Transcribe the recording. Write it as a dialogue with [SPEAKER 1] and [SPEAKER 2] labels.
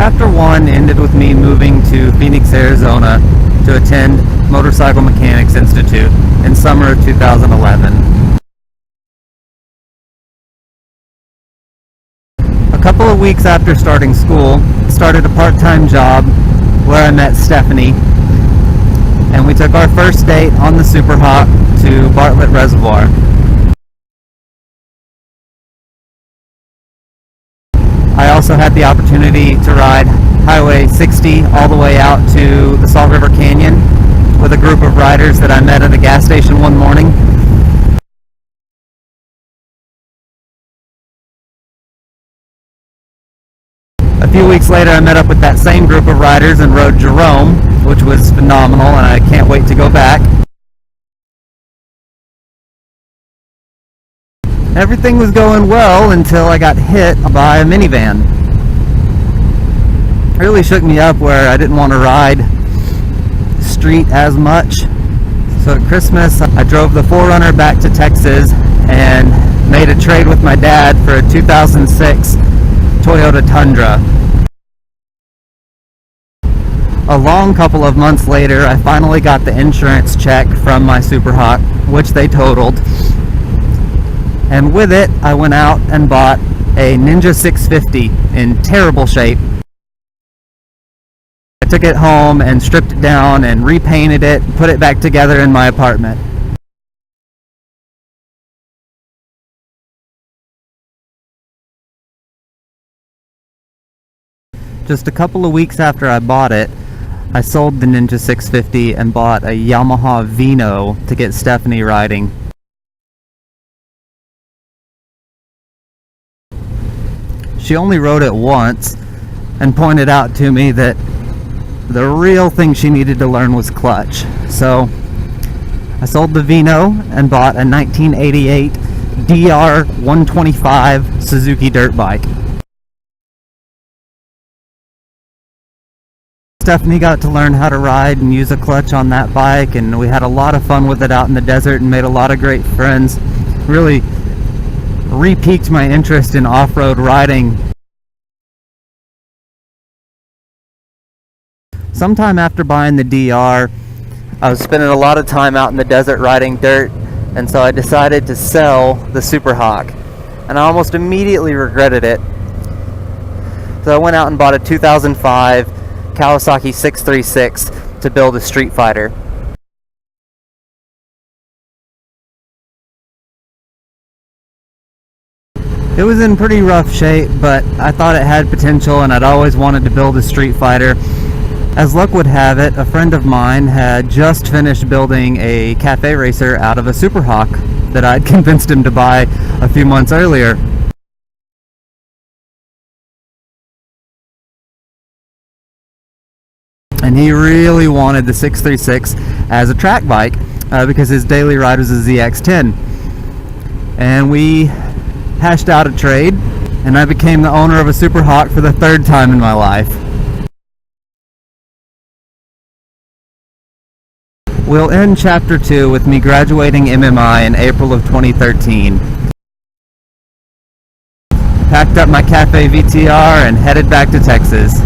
[SPEAKER 1] Chapter 1 ended with me moving to Phoenix, Arizona to attend Motorcycle Mechanics Institute in summer of 2011. A couple of weeks after starting school, I started a part-time job where I met Stephanie, and we took our first date on the Superhawk to Bartlett Reservoir. I also had the opportunity to ride Highway 60 all the way out to the Salt River Canyon with a group of riders that I met at a gas station one morning. A few weeks later, I met up with that same group of riders and rode Jerome, which was phenomenal, and I can't wait to go back. Everything was going well until I got hit by a minivan. It really shook me up where I didn't want to ride street as much. So at Christmas, I drove the 4Runner back to Texas and made a trade with my dad for a 2006 Toyota Tundra. A long couple of months later, I finally got the insurance check from my Superhawk, which they totaled. And with it, I went out and bought a Ninja 650 in terrible shape. I took it home and stripped it down and repainted it, put it back together in my apartment. Just a couple of weeks after I bought it, I sold the Ninja 650 and bought a Yamaha Vino to get Stephanie riding. She only rode it once and pointed out to me that the real thing she needed to learn was clutch. So I sold the Vino and bought a 1988 DR125 Suzuki dirt bike. Stephanie got to learn how to ride and use a clutch on that bike, and we had a lot of fun with it out in the desert and made a lot of great friends. Really re-piqued my interest in off-road riding. Sometime after buying the DR, I was spending a lot of time out in the desert riding dirt, and so I decided to sell the Superhawk, and I almost immediately regretted it. So I went out and bought a 2005 Kawasaki 636 to build a Street Fighter. It was in pretty rough shape, but I thought it had potential, and I'd always wanted to build a Street Fighter. As luck would have it, a friend of mine had just finished building a cafe racer out of a Superhawk that I'd convinced him to buy a few months earlier. And he really wanted the 636 as a track bike because his daily ride was a ZX-10. And we hashed out a trade, and I became the owner of a Superhawk for the third time in my life. We'll end Chapter 2 with me graduating MMI in April of 2013. Packed up my Cafe VTR and headed back to Texas.